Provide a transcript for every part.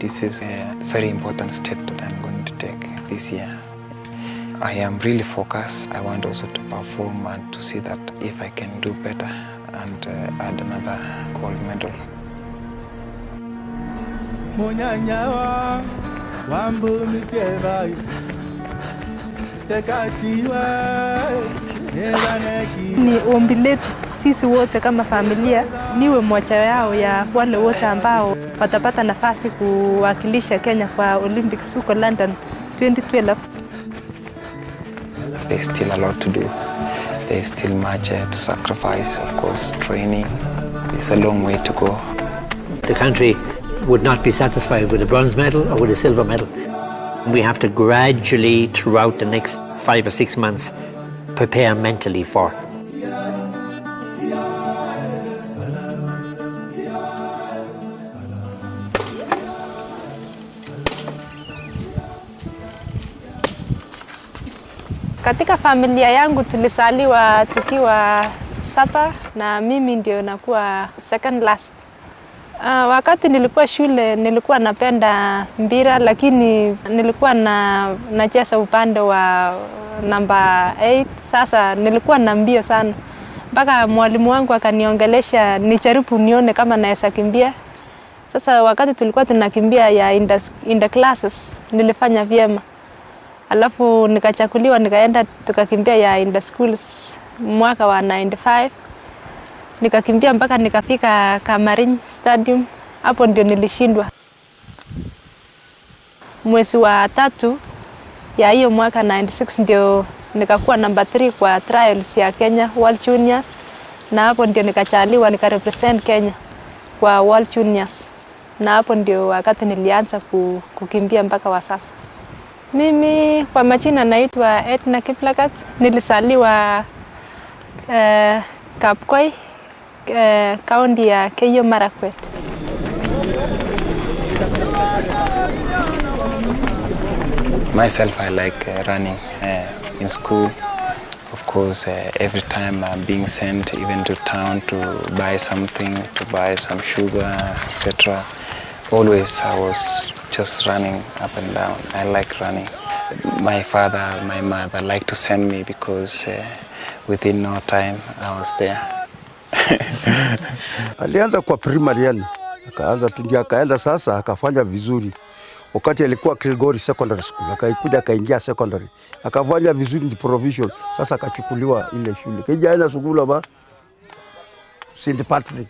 this is a very important step that I'm going to take this year. I am really focused. I want also to perform and to see that if I can do better and add another gold medal. Ni ombi letu sisi wote kama familia niwe moja yao ya wale wote ambao watapata nafasi kuwakilisha Kenya kwa Olympics huko London 2012. There's still a lot to do. There's still much to sacrifice, of course, training. It's a long way to go. The country would not be satisfied with a bronze medal or with a silver medal. We have to gradually, throughout the next 5 or 6 months, prepare mentally for. Katika familia yangu tulisaliwa tukiwa 7 na mimi ndio nakuwa second last. Wakati nilikuwa shule nilikuwa napenda mpira, lakini nilikuwa nacheza upande wa number 8. Sasa nilikuwa na mbio sana. Mpaka mwalimu wangu akaniongelesha nijaribu nione kama naweza kimbia. Sasa wakati tulikuwa tunakimbia ya in the classes nilifanya vyema. Alafu nikachakuliwa nikaenda tukakimbia ya in the schools mwaka wa 95. Nikakimbia mpaka nikafika Kamarin Stadium. Hapo ndio nilishindwa. Mwezi wa 3 ya hiyo mwaka 96 ndio nikakuwa number 3 kwa trials ya Kenya World Juniors, na hapo ndio nikachaliwa nikarepresent Kenya kwa World Juniors, na hapo ndio wakati nilianza kukimbia mpaka wa sasa. Mimi kwa majina naitwa Edna Kiplagat. Nilisaliwa Kapkoi, kaunti ya Keyo Marakwet. Myself, I like running in school. Of course, every time I'm being sent even to town to buy something, to buy some sugar, etc. Always I was just running up and down. I like running. My father, my mother like to send me because within no time I was there. Alianza kwa primary yani. Akaenda sasa akafanya vizuri. Wakati alikuwa Kilgore Secondary School, akaikuja akaingia secondary. Akafanya vizuri ni provision. Sasa akachukuliwa ile shule. Kaja aina shule ba St. Patrick.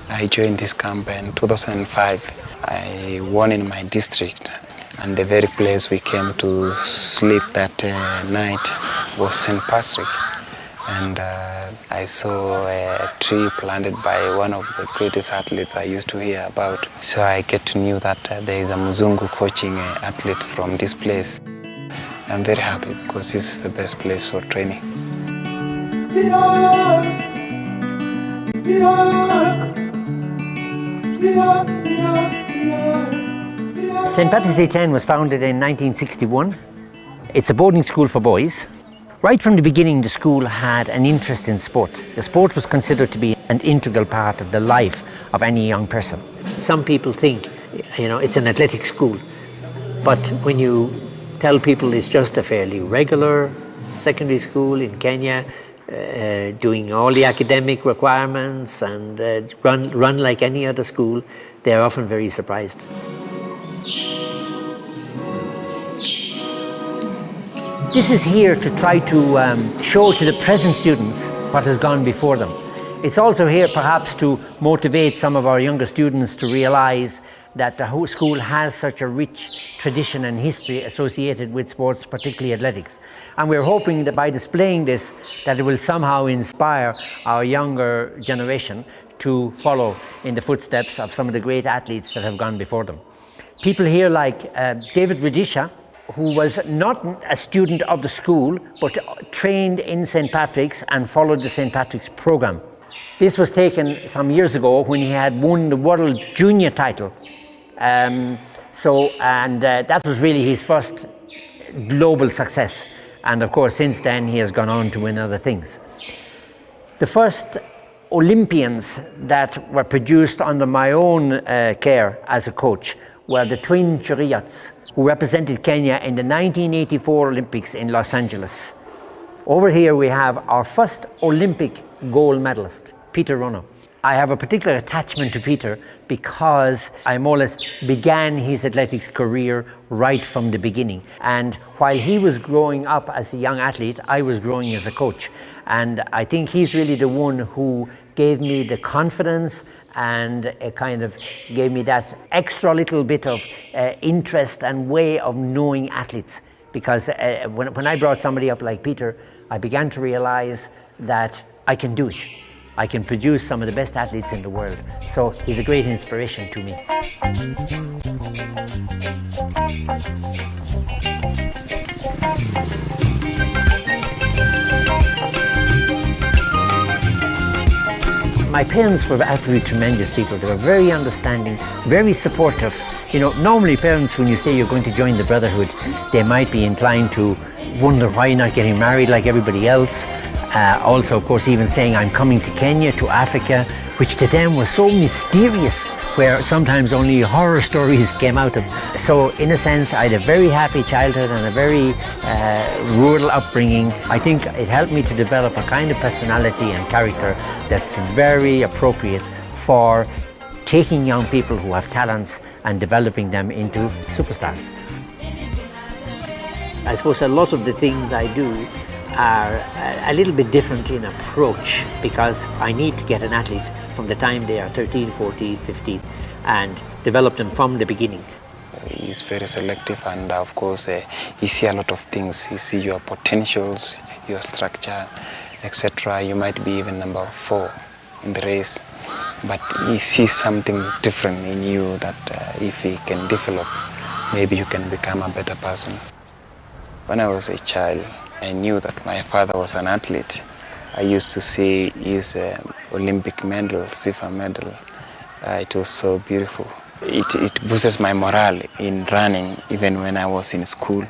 I joined this camp in 2005. I won in my district, and the very place we came to sleep that night was St. Patrick. And I saw a tree planted by one of the greatest athletes I used to hear about. So I get to know that there is a Mzungu coaching athletes from this place. I'm very happy because this is the best place for training. St. Patrick's Day 10 was founded in 1961. It's a boarding school for boys. Right from the beginning, the school had an interest in sport. The sport was considered to be an integral part of the life of any young person. Some people think, it's an athletic school, but when you tell people it's just a fairly regular secondary school in Kenya, doing all the academic requirements and run like any other school, they're often very surprised. This is here to try to show to the present students what has gone before them. It's also here perhaps to motivate some of our younger students to realize that the whole school has such a rich tradition and history associated with sports, particularly athletics. And we're hoping that by displaying this, that it will somehow inspire our younger generation to follow in the footsteps of some of the great athletes that have gone before them. People here like David Radisha, who was not a student of the school, but trained in St. Patrick's and followed the St. Patrick's program. This was taken some years ago when he had won the World Junior title. That was really his first global success. And of course, since then, he has gone on to win other things. The first Olympians that were produced under my own care as a coach were the twin Cheriots who represented Kenya in the 1984 Olympics in Los Angeles. Over here we have our first Olympic gold medalist, Peter Runner. I have a particular attachment to Peter because I more or less began his athletics career right from the beginning. And while he was growing up as a young athlete, I was growing as a coach. And I think he's really the one who gave me the confidence and kind of gave me that extra little bit of interest and way of knowing athletes. Because when I brought somebody up like Peter, I began to realize that I can do it. I can produce some of the best athletes in the world. So he's a great inspiration to me. My parents were absolutely tremendous people. They were very understanding, very supportive. You know, normally parents, when you say you're going to join the Brotherhood, they might be inclined to wonder why you're not getting married like everybody else. Also, of course, even saying I'm coming to Kenya, to Africa, which to them was so mysterious, where sometimes only horror stories came out of. So, in a sense, I had a very happy childhood and a very rural upbringing. I think it helped me to develop a kind of personality and character that's very appropriate for taking young people who have talents and developing them into superstars. I suppose a lot of the things I do are a little bit different in approach because I need to get an athlete from the time they are 13, 14, 15 and develop them from the beginning. He's very selective and of course he sees a lot of things. He sees your potentials, your structure, etc. You might be even number 4 in the race, but he sees something different in you that if he can develop, maybe you can become a better person. When I was a child, I knew that my father was an athlete. I used to see his Olympic medal, silver medal. It was so beautiful. It boosts my morale in running, even when I was in school.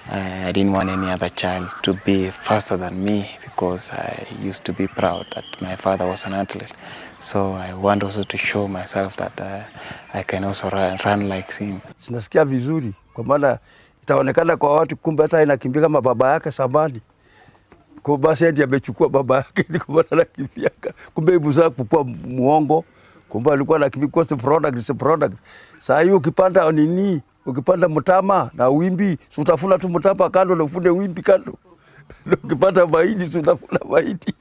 I didn't want any other child to be faster than me because I used to be proud that my father was an athlete. So I want also to show myself that I can also run like him. Sinasikia vizuri kwa maana itaonekana kwa watu kumbe hata inakimbia kama baba yake samani. Kwa basi ndiye amechukua baba yake ni kwa maana anakimbia. Kumbe ibuza kukua muongo. Kumbe alikuwa anakimbia kwa product. Sasa hiyo ukipanda nini? Ukipanda mtama na wimbi, utafuna tu mtama kando na ufunde wimbi kando. Ukipanda mahindi utafuna mahindi.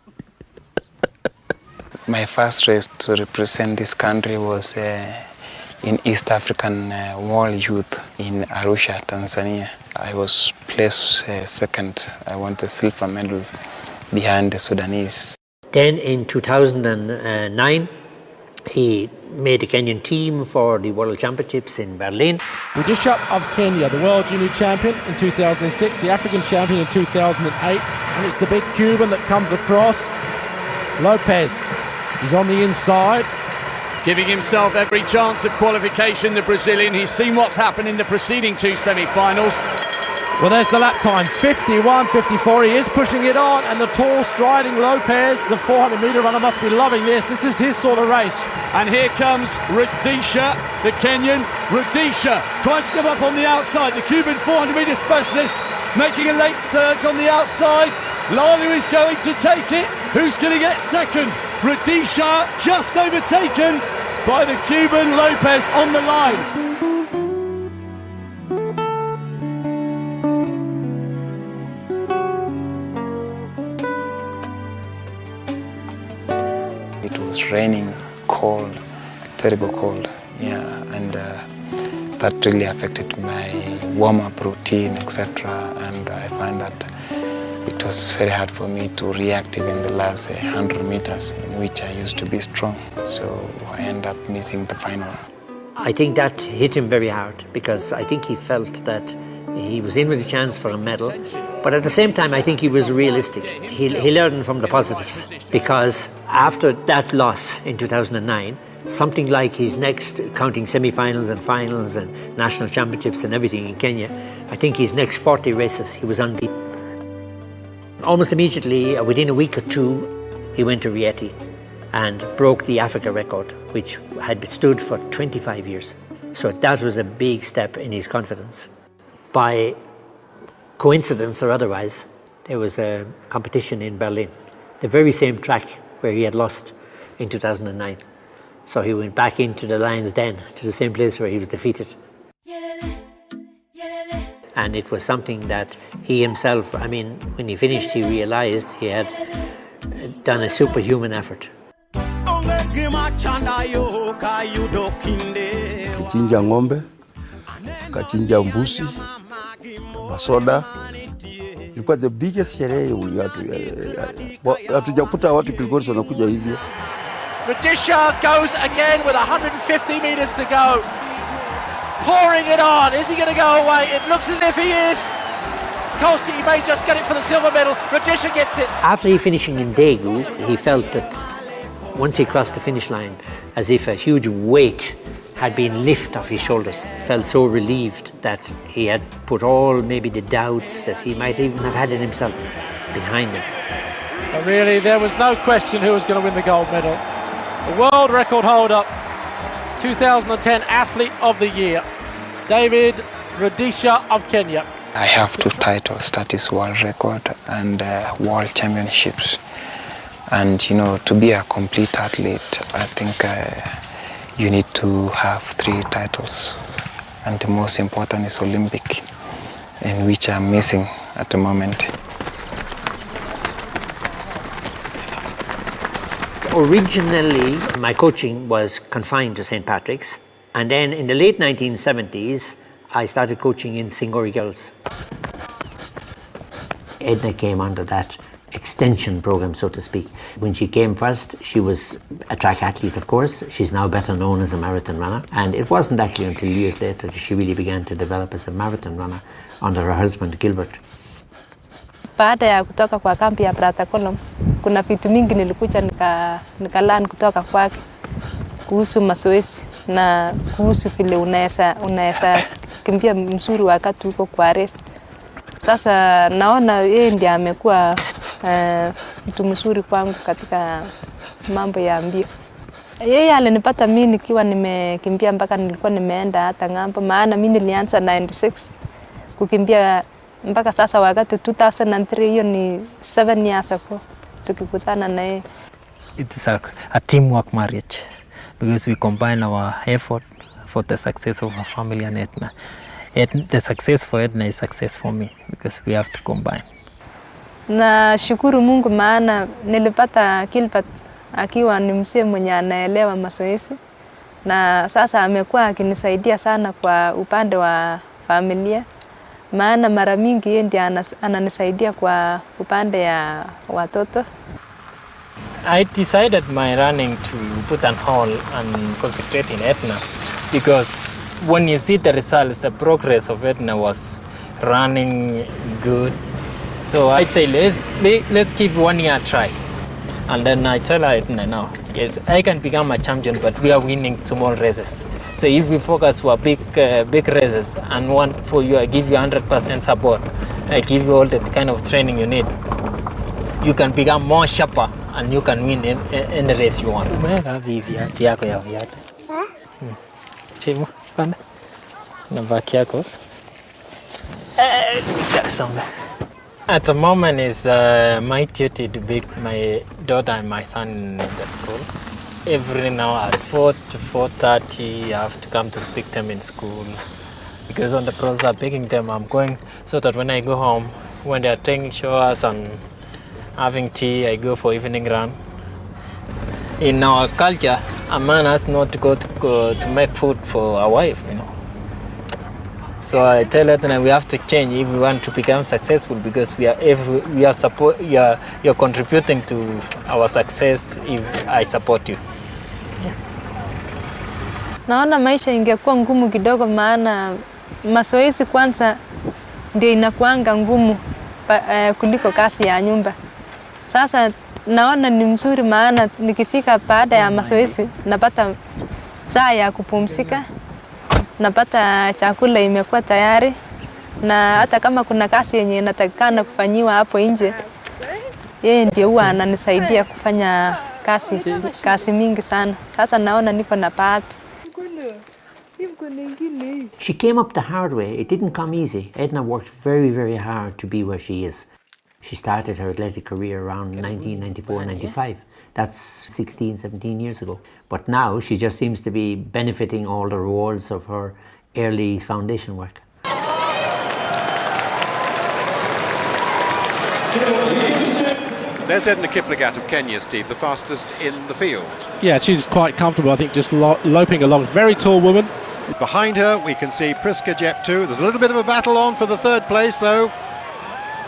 My first race to represent this country was in East African World Youth in Arusha, Tanzania. I was placed second. I won the silver medal behind the Sudanese. Then in 2009, he made the Kenyan team for the World Championships in Berlin. Rudisha of Kenya, the World Junior Champion in 2006, the African Champion in 2008, and it's the big Cuban that comes across. Lopez, he's on the inside. Giving himself every chance of qualification, the Brazilian. He's seen what's happened in the preceding 2 semi-finals. Well, there's the lap time, 51.54. He is pushing it on, and the tall, striding Lopez, the 400-metre runner, must be loving this. This is his sort of race. And here comes Rudisha, the Kenyan. Rudisha trying to come up on the outside. The Cuban 400-metre specialist making a late surge on the outside. Lalu is going to take it. Who's going to get second? Rudisha just overtaken by the Cuban Lopez on the line. It was raining, cold, terrible cold, yeah, and that really affected my warm-up routine, etc. And I found that it was very hard for me to react even the last 100 meters, in which I used to be strong. So I ended up missing the final. I think that hit him very hard because I think he felt that he was in with a chance for a medal, but at the same time I think he was realistic. He learned from the positives because after that loss in 2009, something like his next, counting semi-finals and finals and national championships and everything in Kenya, I think his next 40 races he was unbeaten. Almost immediately, within a week or two, he went to Rieti and broke the Africa record, which had stood for 25 years. So that was a big step in his confidence. By coincidence or otherwise, there was a competition in Berlin, the very same track where he had lost in 2009. So he went back into the lion's den, to the same place where he was defeated. And it was something that he himself, I mean, when he finished, he realized he had done a superhuman effort. Kachinja ng'ombe, kachinja mbuzi, masoda. Ilikuwa the biggest sherehe hatujakuta watu Kilgoris wanakuja hivyo. Rudisha goes again with 150 meters to go. Pouring it on. Is he going to go away? It looks as if he is. Kolski, he may just get it for the silver medal. Rudisha gets it. After he finishing in Daegu, he felt that once he crossed the finish line, as if a huge weight had been lifted off his shoulders. Felt so relieved that he had put all maybe the doubts that he might even have had in himself behind him. But really, there was no question who was going to win the gold medal. The world record holder, 2010 Athlete of the Year, David Rudisha of Kenya. I have 2 titles, that is world record and world championships. And you know, to be a complete athlete, I think you need to have 3 titles. And the most important is Olympic, in which I'm missing at the moment. Originally, my coaching was confined to St. Patrick's, and then in the late 1970s, I started coaching in Singori Girls. Edna came under that extension program, so to speak. When she came first, she was a track athlete, of course. She's now better known as a marathon runner, and it wasn't actually until years later that she really began to develop as a marathon runner under her husband, Gilbert. Baada ya kutoka kwa kambi ya Pratacolum, kuna vitu mingi nilikuja nikalearn kutoka kwake kuhusu mazoezi na kuhusu vile unaweza kimbia mzuri wakati uko kwa race. Sasa naona yeye ndiye amekuwa mtu mzuri kwangu katika mambo ya mbio. Yeye alinipata mimi nikiwa nimekimbia mpaka nilikuwa nimeenda hata ng'ambo, maana mimi nilianza 96 kukimbia mpaka sasa wakati 2003, hiyo ni 7 years ago tukikutana na yeye. It is a teamwork marriage because we combine our effort for the success of our family and Edna. The success for Edna is success for me because we have to combine. Na shukuru Mungu maana nilipata Gilbert akiwa ni msee mwenye anaelewa mazoezi, na sasa amekuwa akinisaidia sana kwa upande wa familia, maana mara mingi yeye ndiye ananisaidia kwa upande ya watoto. I decided my running to put on hold and concentrate in Edna because when you see the results, the progress of Edna was running good. So I'd say let's give 1 year a try. And then I tell her, Edna, now, yes, I can become a champion, but we are winning small races. So if we focus for big races and one for you, I give you 100% support. I give you all the kind of training you need. You can become more sharper and you can win any race you want. Umeweka viatu yako ya viatu. Chimu, panda. Na baki yako. At the moment is my duty to pick my daughter and my son in the school. Every now at 4 to 4:30 I have to come to pick them in school. Because on the process of picking them, I'm going so that when I go home, when they are taking showers and having tea, I go for evening run. In our culture, a man has not to go to make food for a wife, you know. So I tell her that we have to change if we want to become successful, because you're contributing to our success if I support you. Naona maisha ingekuwa ngumu kidogo, maana mazoezi kwanza ndio inakuanga ngumu kuliko kazi ya nyumba. Sasa naona ni mzuri, maana nikifika baada ya mazoezi napata saa ya kupumzika, napata chakula imekuwa tayari, na hata kama kuna kazi yenye inatakikana kufanyiwa hapo nje, yeye ndio huwa ananisaidia kufanya kazi mingi sana. Sasa naona niko na bahati. She came up the hard way. It didn't come easy. Edna worked very, very hard to be where she is. She started her athletic career around 1994-95. That's 16, 17 years ago. But now she just seems to be benefiting all the rewards of her early foundation work. There's Edna Kiplagat of Kenya, Steve, the fastest in the field. Yeah, she's quite comfortable, I think, just loping along. Very tall woman. Behind her, we can see Priska Jeptu. There's a little bit of a battle on for the third place, though.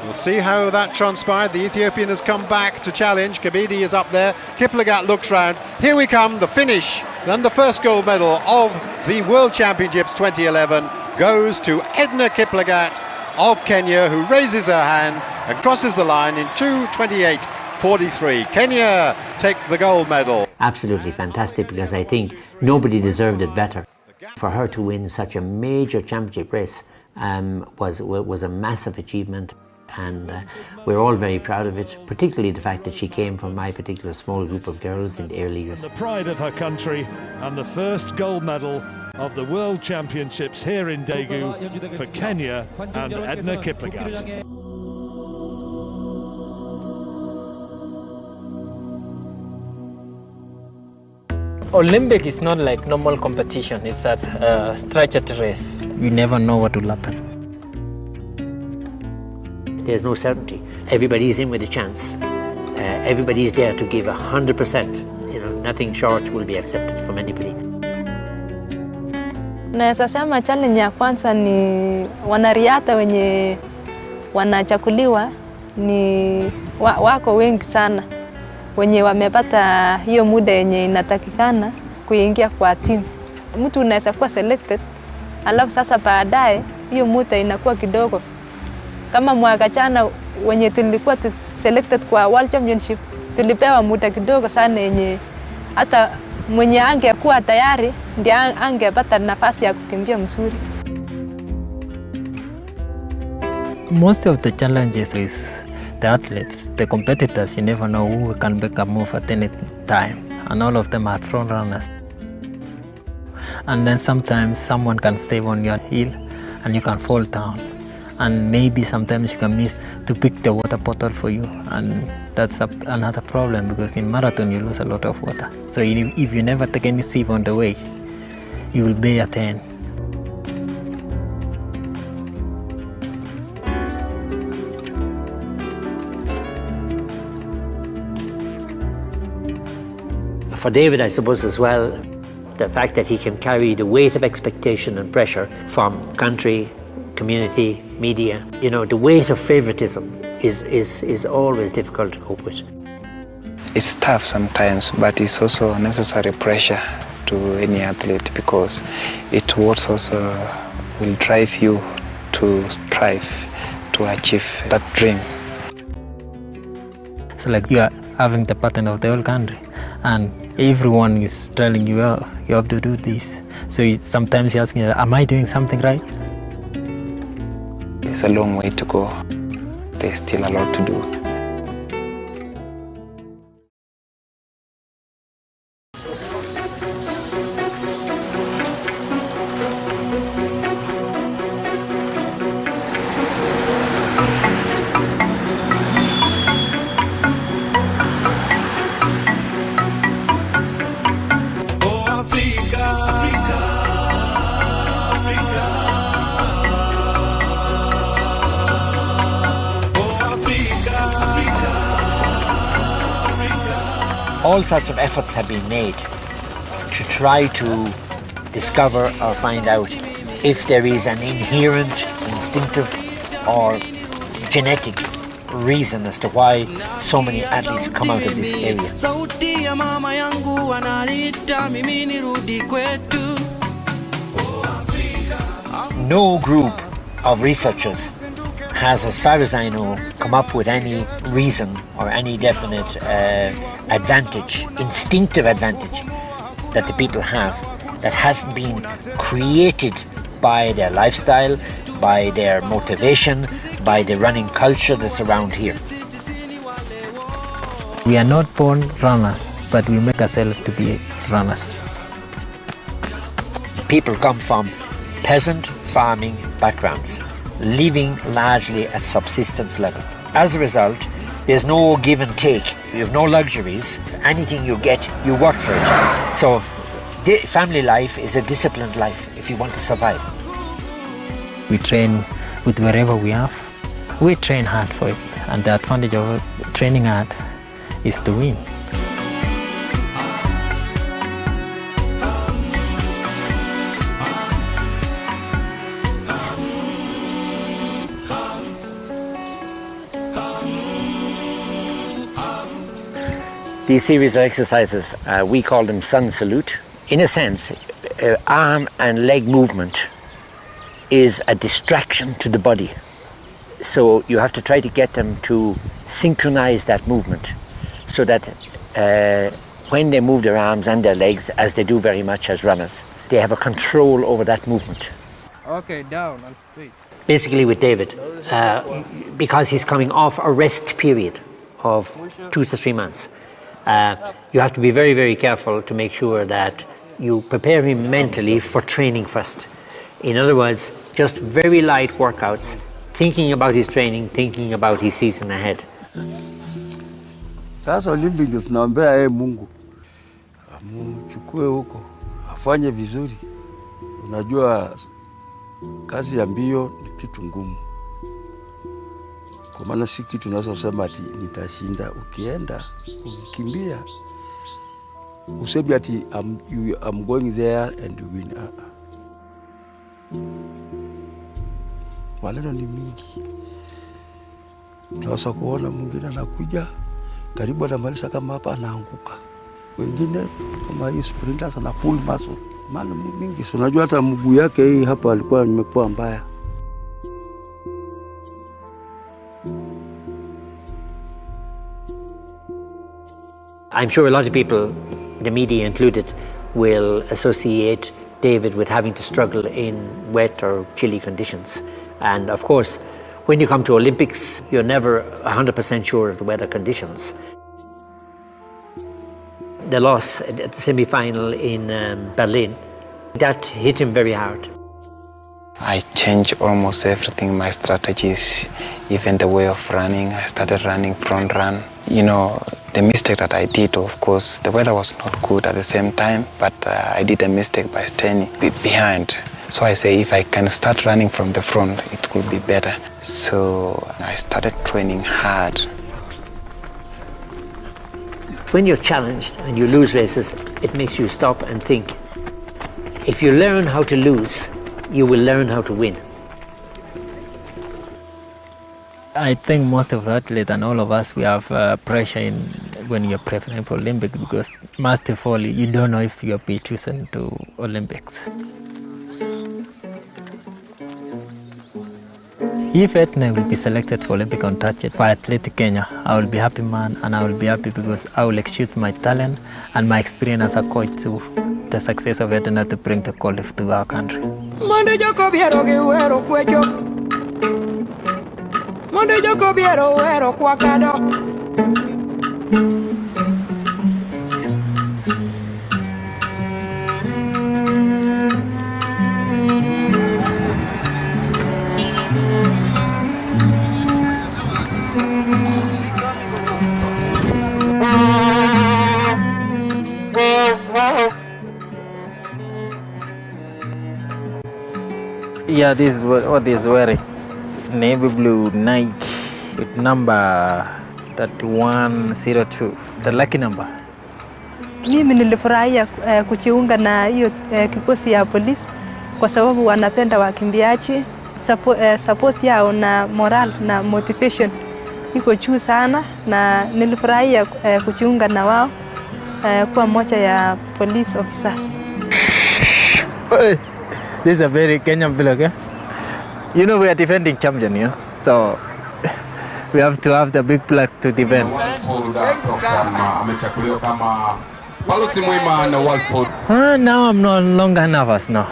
We'll see how that transpired. The Ethiopian has come back to challenge. Kabidi is up there. Kiplagat looks round. Here we come, the finish. And the first gold medal of the World Championships 2011 goes to Edna Kiplagat of Kenya, who raises her hand and crosses the line in 2:28.43. Kenya take the gold medal. Absolutely fantastic, because I think nobody deserved it better. For her to win such a major championship race was a massive achievement, and we're all very proud of it, particularly the fact that she came from my particular small group of girls in the early years. The pride of her country and the first gold medal of the World Championships here in Daegu for Kenya and Edna Kiplagat. Olympic is not like normal competition. It's a structured race. You never know what will happen. There's no certainty. Everybody's in with a chance. Everybody's there to give 100%. You know, nothing short will be accepted from anybody. Naweza sema challenge ya kwanza ni wanariadha wenye wanachakuliwa ni wako wengi sana, wenye wamepata hiyo muda yenye inatakikana kuingia kwa timu. Mtu unaweza kuwa selected, alafu sasa baadaye hiyo muda inakuwa kidogo. Kama mwaka jana wenye tulikuwa selected kwa World Championship, tulipewa muda kidogo sana yenye hata mwenye angekuwa tayari ndiye angepata nafasi ya kukimbia mzuri. Most of the challenges is the athletes, the competitors. You never know who can make a move at any time, and all of them are front runners. And then sometimes someone can stay on your heel and you can fall down, and maybe sometimes you can miss to pick the water bottle for you, and that's another problem, because in marathon you lose a lot of water. So if you never take any sip on the way, you will be at the end. For David, I suppose as well, the fact that he can carry the weight of expectation and pressure from country, community, media. You know, the weight of favoritism is always difficult to cope with. It's tough sometimes, but it's also necessary pressure to any athlete, because it also will drive you to strive to achieve that dream. So like you are having the pattern of the whole country, and everyone is telling you, oh, you have to do this. So sometimes you're asking, am I doing something right? It's a long way to go. There's still a lot to do. All sorts of efforts have been made to try to discover or find out if there is an inherent, instinctive or genetic reason as to why so many athletes come out of this area. No group of researchers has, as far as I know, come up with any reason or any definite advantage, instinctive advantage that the people have that hasn't been created by their lifestyle, by their motivation, by the running culture that's around here. We are not born runners. but we make ourselves to be runners. People come from peasant farming backgrounds, living largely at subsistence level. As a result, there's no give and take. You have no luxuries. Anything you get, you work for it. So family life is a disciplined life if you want to survive. We train with wherever we have. We train hard for it, and the advantage of training hard is to win. These series of exercises, we call them sun salute. In a sense, arm and leg movement is a distraction to the body. So you have to try to get them to synchronize that movement so that when they move their arms and their legs, as they do very much as runners, they have a control over that movement. Okay, down and straight. Basically with David, because he's coming off a rest period of 2 to 3 months, you have to be very, very careful to make sure that you prepare him mentally for training first. In other words, just very light workouts, thinking about his training, thinking about his season ahead. Sasa Olympic ndio tunaombea yeye Mungu amchukue huko afanye vizuri. Unajua kazi ya mbio ni kitu ngumu. Kwa maana si kitu tunasema ati nitashinda. Ukienda ukikimbia useme ati I'm going there and you win. Maneno ni mingi. Tunaweza kuona mwingine anakuja karibu anamaliza kama hapa anaanguka. Wengine kama hii sprinters na pull muscle. Maana mingi. Unajua hata mguu yake hii hapa alikuwa imekuwa mbaya. I'm sure a lot of people, the media included, will associate David with having to struggle in wet or chilly conditions. And of course, when you come to Olympics, you're never 100% sure of the weather conditions. The loss at the semi-final in Berlin, that hit him very hard. I changed almost everything, my strategies, even the way of running. I started running front run. You know, the mistake that I did, of course, the weather was not good at the same time, but I did a mistake by staying behind. So I say, if I can start running from the front, it will be better. So I started training hard. When you're challenged and you lose races, it makes you stop and think. If you learn how to lose, you will learn how to win. I think most of the athletes and all of us, we have pressure when you're preparing for Olympics, because most of all, you don't know if you'll be chosen to Olympics. If Etna will be selected for Olympic untouched by Athletic Kenya, I will be happy man, and I will be happy because I will execute my talent and my experience as a coach to the success of Etna to bring the quality to our country. Yeah, this is what is wearing. Navy blue Nike with number 3102, the lucky number. Mimi nilifurahia kujiunga na hiyo kikosi ya polisi kwa sababu wanapenda wakimbiaji, support yao na moral na motivation iko juu sana, na nilifurahia kujiunga na wao kuwa moja ya police officers. This is a very Kenyan vlog, eh? You know we are defending champion, you know? So we have to have the big flag to defend. Now I'm no longer nervous now.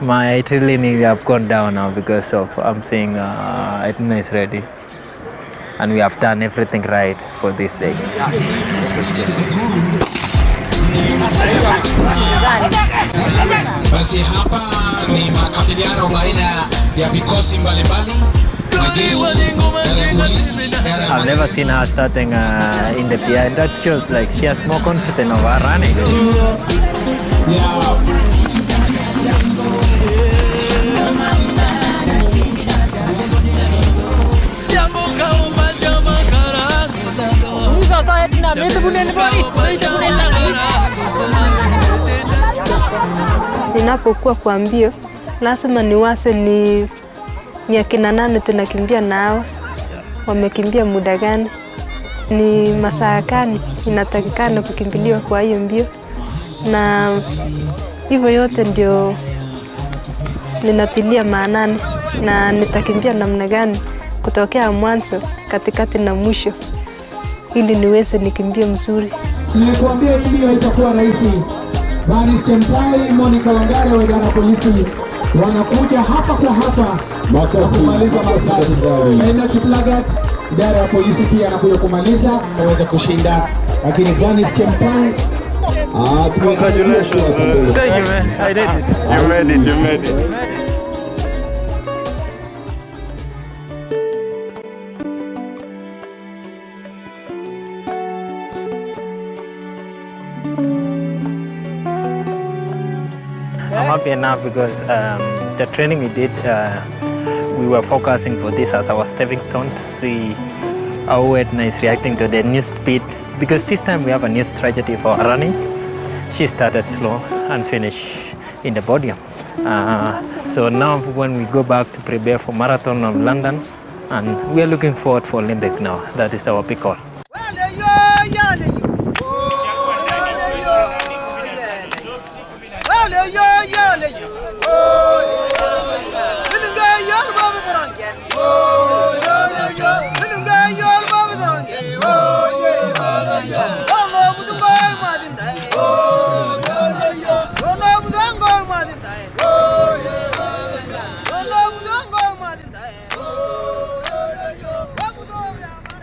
My training have gone down now because of I'm saying Etna is ready. and we have done everything right for this day. Basi hapa ni makabiliano baina ya vikosi mbalimbali. I've never seen her starting in the behind. That shows like she has more confidence of her running. Ninapokuwa kwa mbio, lazima niwase ni akina nani tunakimbia nao, wamekimbia muda gani, ni masaa gani inatakikana kukimbiliwa kwa hiyo mbio, na hivyo yote ndio ninatilia maanani, na nitakimbia namna gani kutokea mwanzo, katikati na mwisho, ili niweze nikimbie mzuri. Nilikwambia mbio itakuwa rahisi. Vanis Chemtai, Monica Wangare wa idara ya polisi wanakuja hapa kwa hapa kumaliza mashindano. Ena Kiplagat, idara ya polisi pia anakuja kumaliza aweze kushinda, lakini Vanis Chemtai congratulations. Thank you, man. I did it. You made it. I'm happy enough because the training we did, we were focusing for this as our stepping stone to see how Edna is reacting to the new speed. Because this time we have a new strategy for running. She started slow and finished in the podium. So now when we go back to prepare for Marathon of London, and we are looking forward for Olympic now. That is our big goal.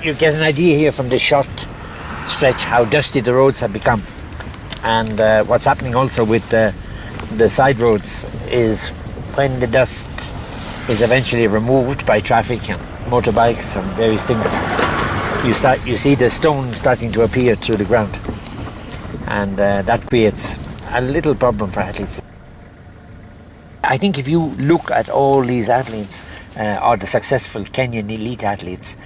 You get an idea here from this short stretch how dusty the roads have become, and what's happening also with the side roads is when the dust is eventually removed by traffic and motorbikes and various things, you see the stones starting to appear through the ground, and that creates a little problem for athletes. I think if you look at all these athletes, or the successful Kenyan elite athletes,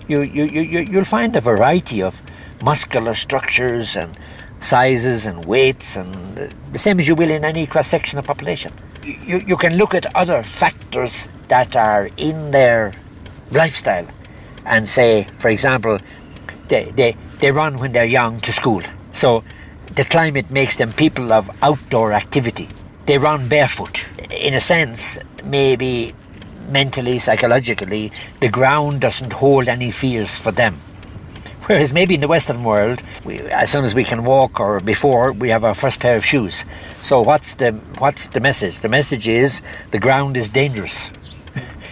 you'll find a variety of muscular structures and sizes and weights, and the same as you will in any cross-section of population. You can look at other factors that are in their lifestyle and say, for example, they run when they're young to school, so the climate makes them people of outdoor activity. They run barefoot. In a sense, maybe mentally, psychologically, the ground doesn't hold any fears for them. Whereas maybe in the Western world, as soon as we can walk or before, we have our first pair of shoes. So what's the message? The message is the ground is dangerous.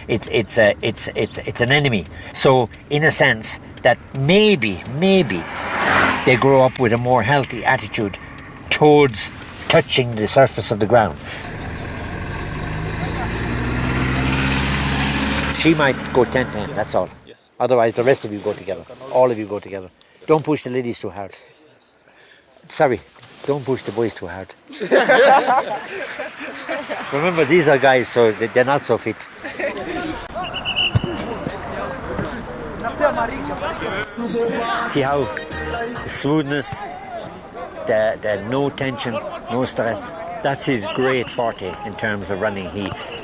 It's an enemy. So in a sense that maybe they grow up with a more healthy attitude towards touching the surface of the ground. She might go 10-10, that's all. Yes. Otherwise, the rest of you go together. All of you go together. Don't push the ladies too hard. Sorry, don't push the boys too hard. Remember, these are guys, so they're not so fit. See how the smoothness, the no tension, no stress. That's his great forte in terms of running.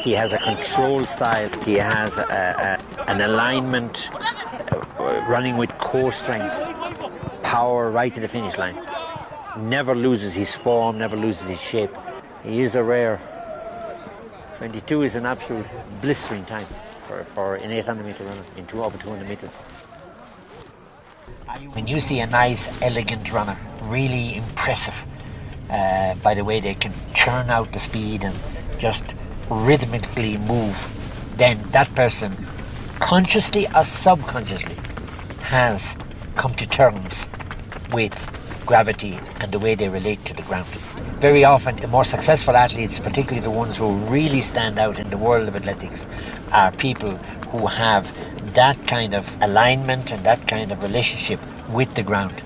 He has a control style. He has an alignment, running with core strength, power right to the finish line. Never loses his form, never loses his shape. He is a rare. 22 is an absolute blistering time for an 800 meter runner in over 200 meters. When you see a nice, elegant runner, really impressive, by the way they can churn out the speed and just rhythmically move, then that person, consciously or subconsciously, has come to terms with gravity and the way they relate to the ground. Very often, the more successful athletes, particularly the ones who really stand out in the world of athletics, are people who have that kind of alignment and that kind of relationship with the ground.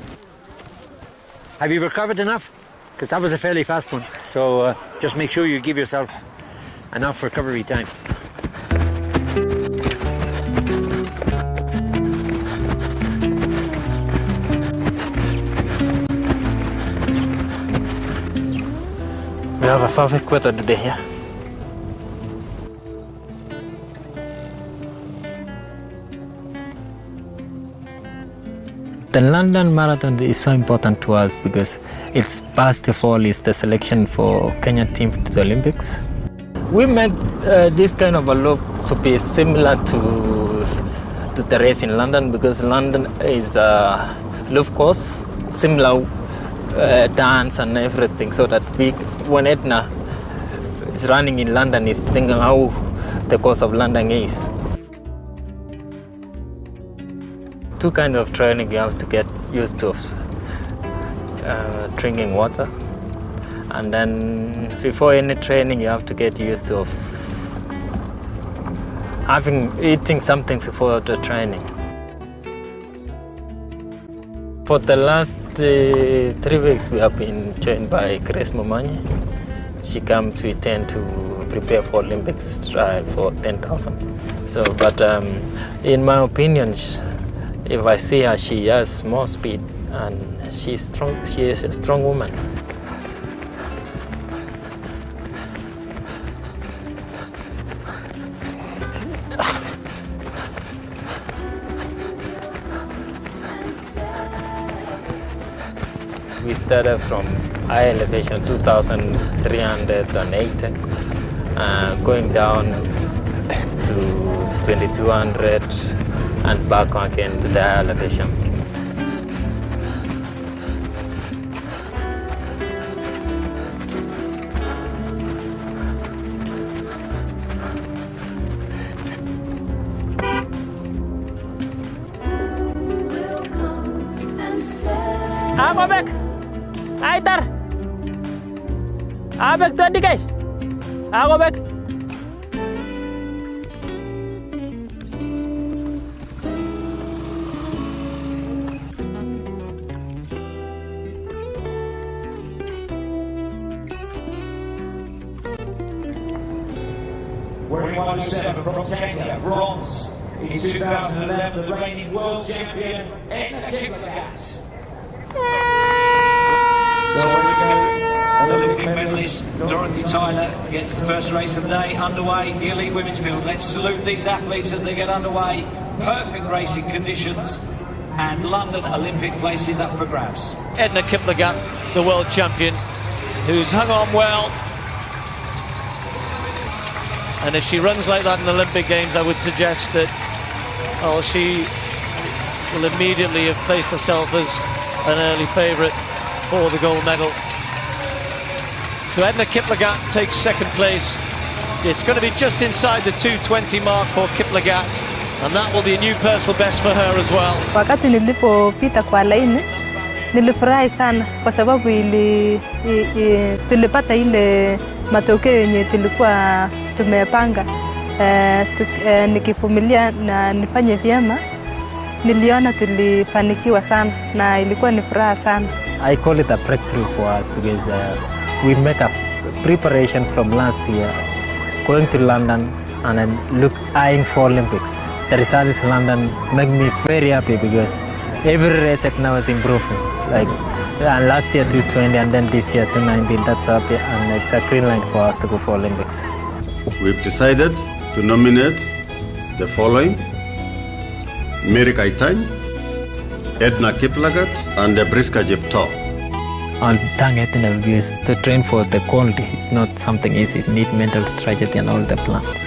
Have you recovered enough? Because that was a fairly fast one. So just make sure you give yourself enough recovery time. We have a perfect weather today here. The London Marathon is so important to us because it's first of all is the selection for Kenya team to the Olympics. We make this kind of a loop to be similar to the race in London because London is a loop course, similar dance and everything, so that when Edna is running in London, is thinking how the course of London is. Two kinds of training you have to get used to: drinking water, and then before any training you have to get used to eating something before the training. For the last 3 weeks we have been joined by Grace Momanyi. She comes to attend to prepare for Olympics trial for 10,000. So, but in my opinion, if I see her, she has more speed and she's strong. She is a strong woman. We started from high elevation 2,380, going down to 2,200 and back again to the high elevation. Go back. Aitar. Back 20K. Go back. Wearing 107 from Kenya, bronze in 2011, the reigning world champion, Edna Kiplagat. So here we go, Olympic medalist Dorothy Tyler gets the first race of the day underway, the elite women's field. Let's salute these athletes as they get underway. Perfect racing conditions and London Olympic places up for grabs. Edna Kiplagat, the world champion, who's hung on well. And if she runs like that in the Olympic Games, I would suggest that she will immediately have placed herself as an early favourite for the gold medal. So Edna Kiplagat takes second place. It's going to be just inside the 2:20 mark for Kiplagat, and that will be a new personal best for her as well. Wakati nilipopita kwa laini nilifurahi sana kwa sababu tulipata ile matokeo yenye tulikuwa tumepanga. Nikivumilia na nifanye vyema, niliona tulifanikiwa sana na ilikuwa ni furaha sana. I call it a breakthrough for us because we make a preparation from last year, going to London and then eyeing for Olympics. The results in London make me very happy because every race at now is improving. Like last year 220 and then this year 219, that's happy, and it's a green light for us to go for Olympics. We've decided to nominate the following: Mary Kaitany, Edna Kiplagat, and Briska Jeptoo. I'll thank Edna because to train for the quality, it's not something easy. You need mental strategy and all the plans.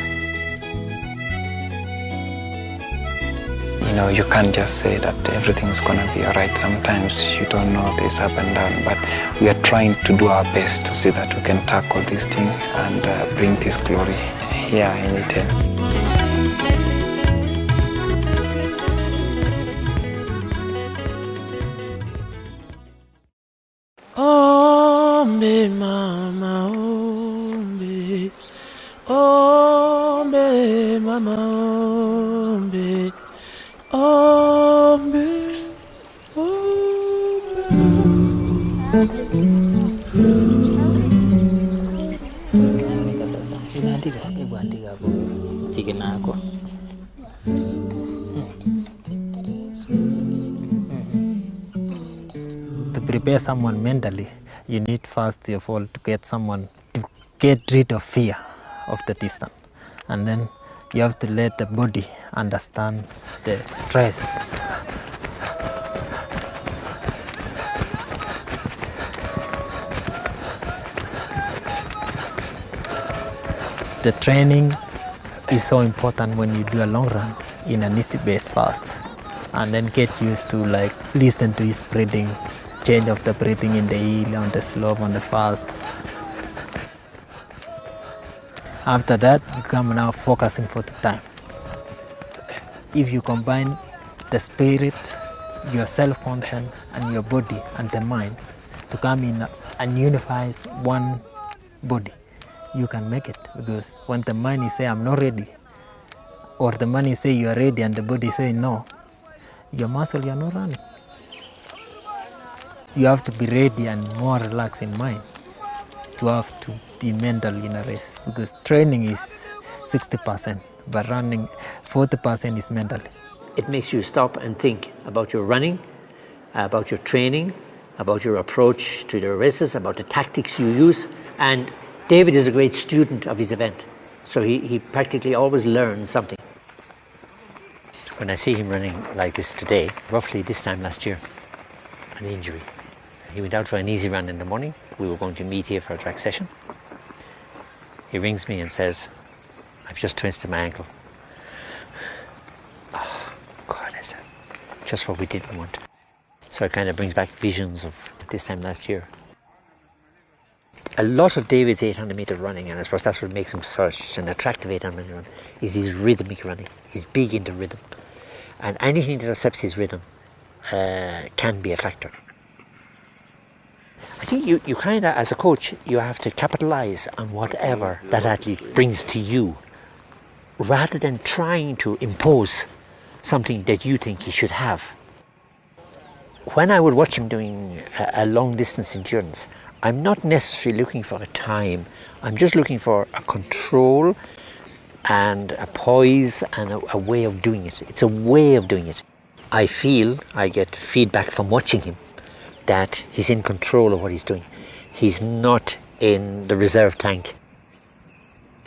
You know, you can't just say that everything's gonna be all right. Sometimes you don't know this up and down, but we are trying to do our best to see that we can tackle this thing and bring this glory here in Italy. Ombe mama ombe, ombe mama ombe, ombe, Sasa inaandika, hebu andika hapo chicken yako. To prepare someone mentally, you need first of all to get someone to get rid of fear of the distance, and then you have to let the body understand the stress. The training is so important when you do a long run in an easy base fast, and then get used to like listen to his breathing, change of the breathing in the hill, on the slope, on the fast. After that, you come now focusing for the time. If you combine the spirit, your self-conscious, and your body and the mind to come in and unify one body, you can make it. Because when the mind is saying I'm not ready, or the mind is saying you are ready and the body is saying no, your muscle, you are not running. You have to be ready and more relaxed in mind to have to be mental in a race, because training is 60%, but running 40% is mental. It makes you stop and think about your running, about your training, about your approach to the races, about the tactics you use. And David is a great student of his event, so he practically always learns something. When I see him running like this today, roughly this time last year, an injury. He went out for an easy run in the morning. We were going to meet here for a track session. He rings me and says, I've just twisted my ankle. Oh, God, I said, just what we didn't want. So it kind of brings back visions of this time last year. A lot of David's 800 meter running, and I suppose that's what makes him such an attractive 800 meter run, is his rhythmic running. He's big into rhythm. And anything that accepts his rhythm can be a factor. I think you kind of, as a coach, you have to capitalize on whatever that athlete brings to you, rather than trying to impose something that you think he should have. When I would watch him doing a long distance endurance, I'm not necessarily looking for a time. I'm just looking for a control and a poise and a way of doing it. It's a way of doing it. I feel, I get feedback from watching him, that he's in control of what he's doing. He's not in the reserve tank.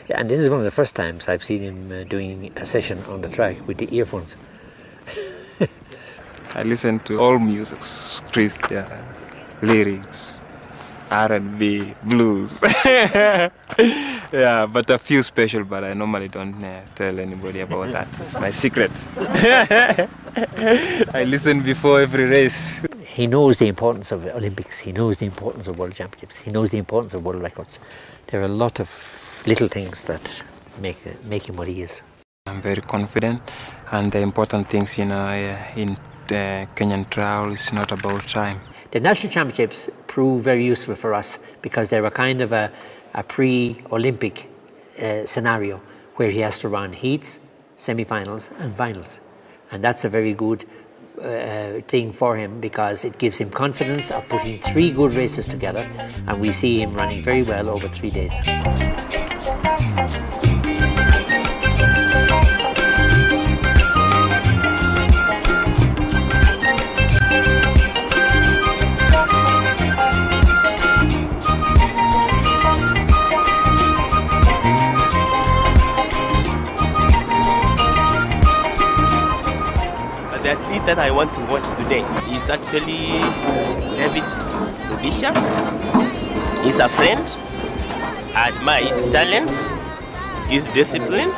And this is one of the first times I've seen him doing a session on the track with the earphones. I listen to all musics, Christian, lyrics, R&B, blues. Yeah, but a few special, but I normally don't tell anybody about that. It's my secret. I listen before every race. He knows the importance of Olympics. He knows the importance of World Championships. He knows the importance of world records. There are a lot of little things that make him what he is. I'm very confident, and the important things, in Kenyan trial is not about time. The national championships proved very useful for us because they were kind of a pre-Olympic scenario where he has to run heats, semi-finals and finals. And that's a very good thing for him because it gives him confidence of putting 3 good races together, and we see him running very well over 3 days. The athlete that I want to watch today is actually David Rudisha. He's a friend. I admire his talent, his discipline,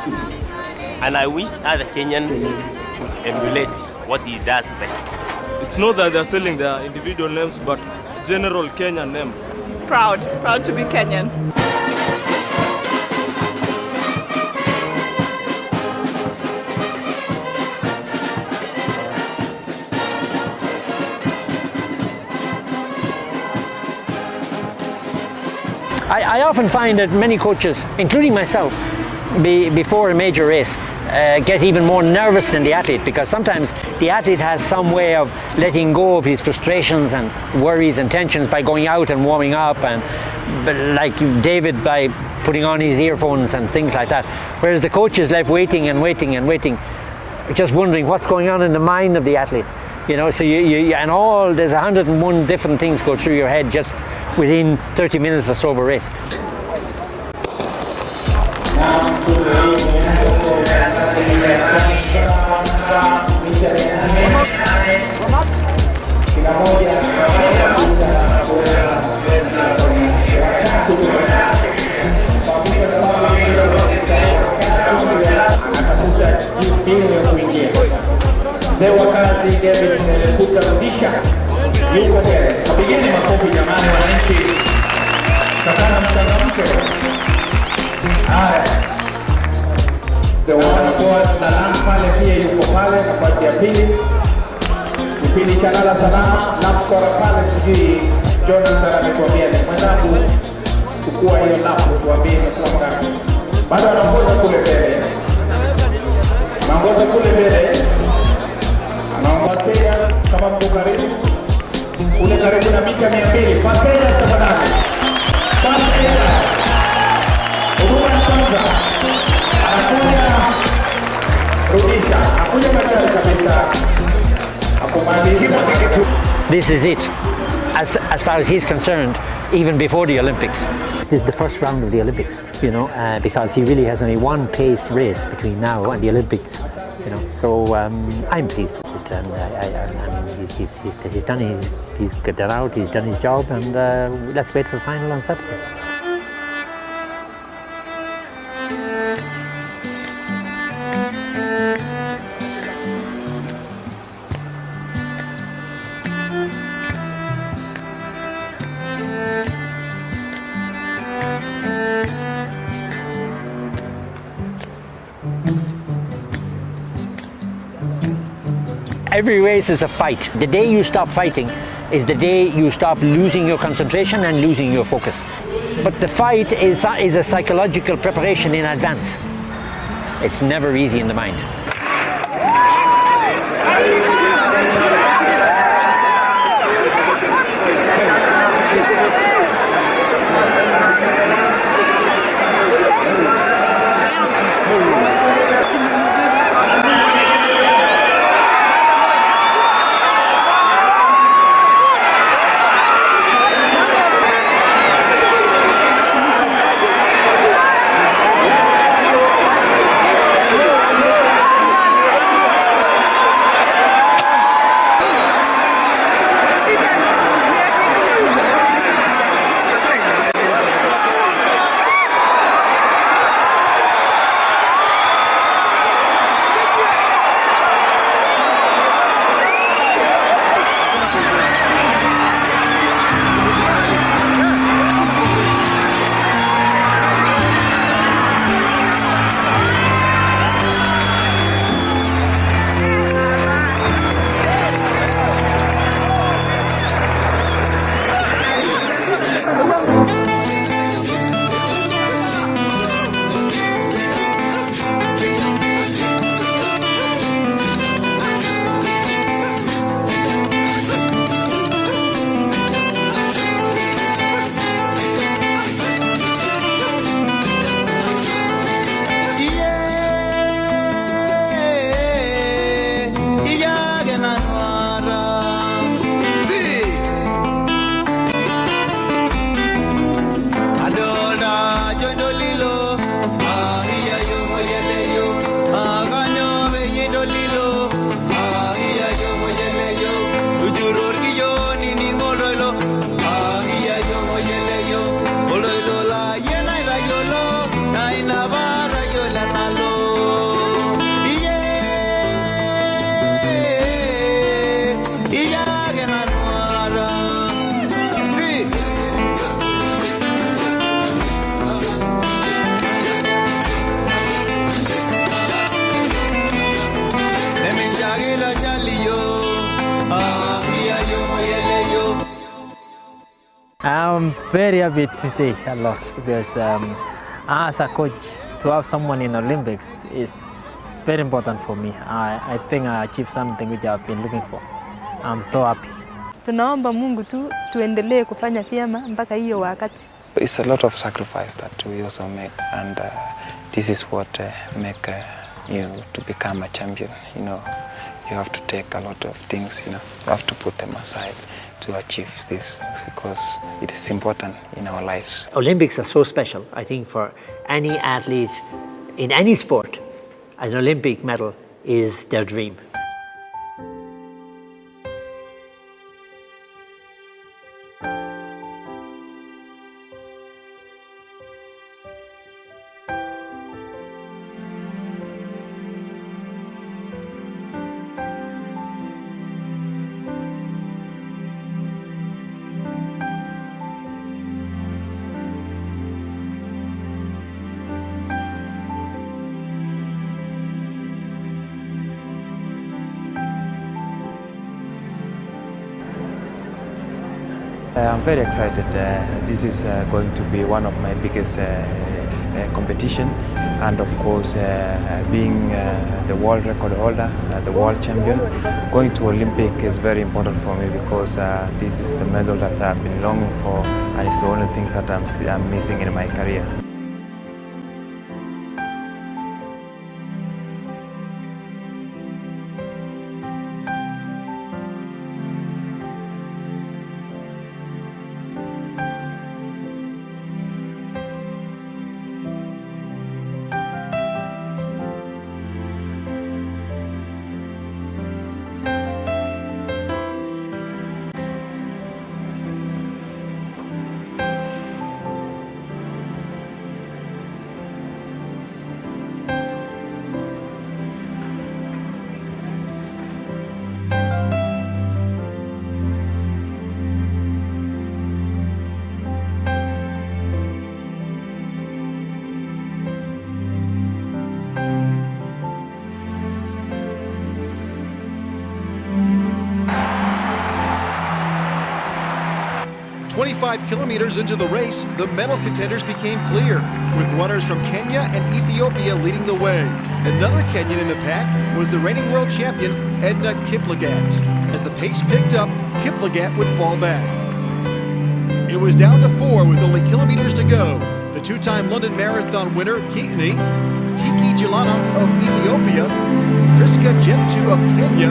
and I wish other Kenyans would emulate what he does best. It's not that they're selling their individual names, but general Kenyan name. Proud to be Kenyan. I often find that many coaches, including myself, before a major race, get even more nervous than the athlete, because sometimes the athlete has some way of letting go of his frustrations and worries and tensions by going out and warming up, and like David by putting on his earphones and things like that, whereas the coach is left waiting and waiting and waiting, just wondering what's going on in the mind of the athlete. You know, so there's 101 different things go through your head just within 30 minutes or so of a race. Leo wakati David kukarudisha yuko mbele. Kapigeni makofi jamani wananchi. Kakana mchangamke. Haya. Leo wanakuwa Salam pale pia yuko pale nafasi ya pili. Kipindi cha Lala Salama na mkora pale sijui Jonathan ametuambia ni mwenzangu chukua hiyo lapu tuambie kwa ngapi. Bado anaongoza kule mbele. Anaongoza kule mbele. Anaongoza kama mko karibu. Kule karibu na mita 200. Pasea tafadhali. Pasea. Huduma ya kwanza. Anakuja rudisha. Anakuja matari kabisa. This is it, as far as he's concerned, even before the Olympics. This is the first round of the Olympics, you know, because he really has only one paced race between now and the Olympics, you know. So I'm pleased with it, and I mean, he's done he's got that out, he's done his job, and let's wait for the final on Saturday. Every race is a fight. The day you stop fighting is the day you stop losing your concentration and losing your focus. But the fight is a psychological preparation in advance. It's never easy in the mind. I'm very happy today a lot because as a coach, to have someone in Olympics is very important for me. I think I achieved something which I've been looking for. I'm so happy. Tunaomba Mungu tu tuendelee kufanya vyema mpaka hiyo wakati. It's a lot of sacrifice that we also make, and this is what make you to become a champion. You know, you have to take a lot of things. You know, you have to put them aside to achieve these things because it is important in our lives. Olympics are so special. I think for any athlete in any sport, an Olympic medal is their dream. I'm very excited. This is going to be one of my biggest competition, and of course being the world record holder, the world champion, going to Olympic is very important for me because this is the medal that I've been longing for, and it's the only thing that I'm missing in my career. Kilometers into the race, the medal contenders became clear, with runners from Kenya and Ethiopia leading the way. Another Kenyan in the pack was the reigning world champion, Edna Kiplagat. As the pace picked up, Kiplagat would fall back. It was down to 4 with only kilometers to go. The two-time London Marathon winner, Keatoney, Tiki Jelana of Ethiopia, Priska Jeptu of Kenya,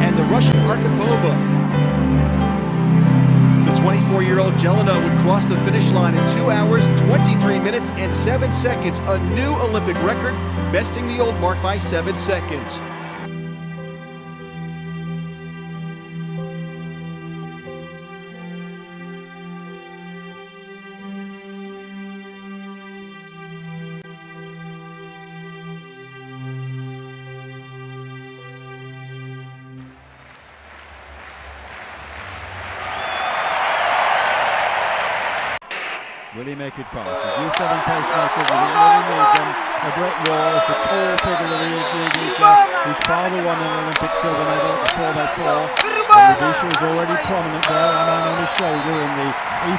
and the Russian Arkhipova. The 24-year-old Jelena would cross the finish line in 2 hours, 23 minutes, and 7 seconds, a new Olympic record, besting the old mark by 7 seconds. Will he make it fast? His U7 pacemakers, he really needs them. A great roar is the tall figure of Rudisha. His father won an Olympic silver medal at the 4x4. Rudisha is already prominent there, a man on his shoulder in the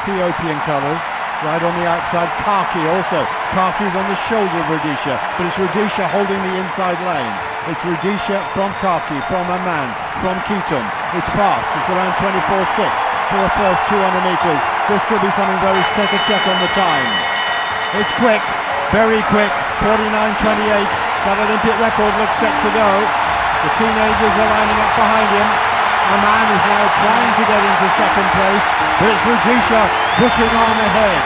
Ethiopian colours. Right on the outside, Kaki also. Kaki's on the shoulder of Rudisha, but it's Rudisha holding the inside lane. It's Rudisha from Kaki, from Amman, from Keaton. It's fast, it's around 24.6 for the first 200 metres. This could be something very special. Check on the time. It's quick, very quick, 49.28. That Olympic record looks set to go. The teenagers are lining up behind him. Amman is now trying to get into second place, but it's Rudisha pushing on ahead.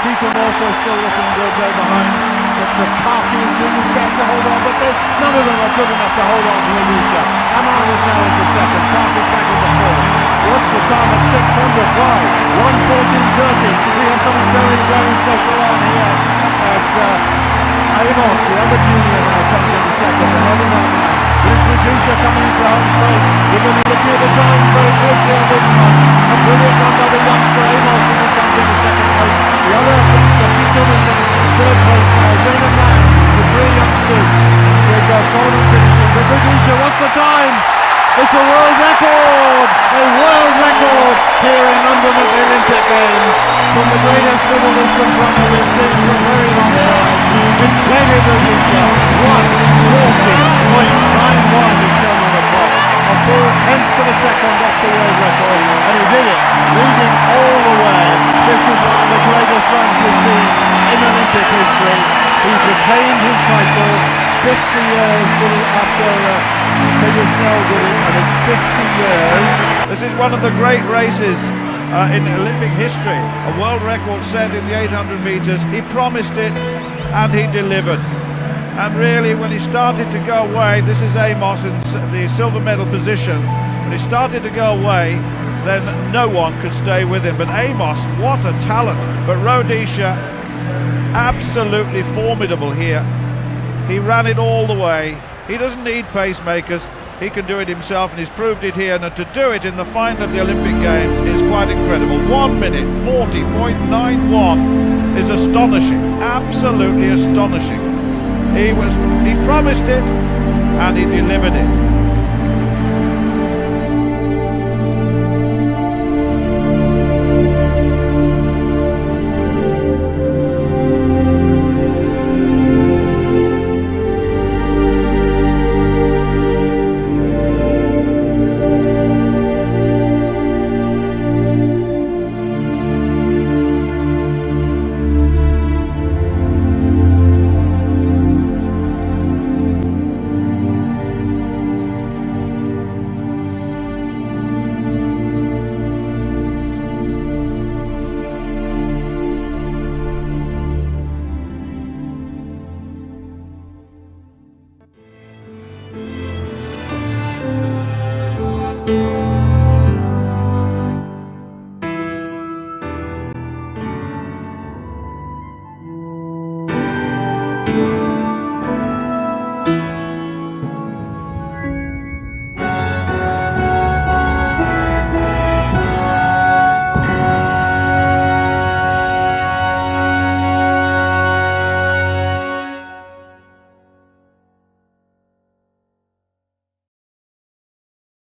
Keaton also still looking good there behind. But Kaki is doing his best to hold on, but none of them are good enough to hold on to Rudisha. Amman is now into second, Kaki's back in the fourth. What's the time at 600? Wow, 1:14.30. We have something very, very special on here. As Amos, the other junior, now comes into second, ahead of Amman. There's Rudisha coming into home straight. We're going to be looking at the time very closely on this one. A brilliant run by the youngster Amos, who comes into second place. The other youngster, Keaton, is in third place now. Then Amman, the three youngsters. They've got Solomon finishing. But Rudisha, what's the time? It's a world record! A world record! here in London at the Olympic Games from the greatest middle distance runner we've seen for a very long time. It's Xavier Rhodesia, 1:40.91 is shown on the clock. A 4/10 of a second off the world record, and he did it, leading all the way. This is one of the greatest runs we've seen in Olympic history. He's retained his title 50 years after Peter Snell did it, and it's 50 years. This is one of the great races in Olympic history. A world record set in the 800 metres. He promised it and he delivered. And really, when he started to go away, this is Amos in the silver medal position. When he started to go away, then no one could stay with him. But Amos, what a talent. But Rhodesia, absolutely formidable here. He ran it all the way. He doesn't need pacemakers. He can do it himself, and he's proved it here. And to do it in the final of the Olympic Games is quite incredible. 1:40.91 is astonishing, absolutely astonishing. He promised it, and he delivered it.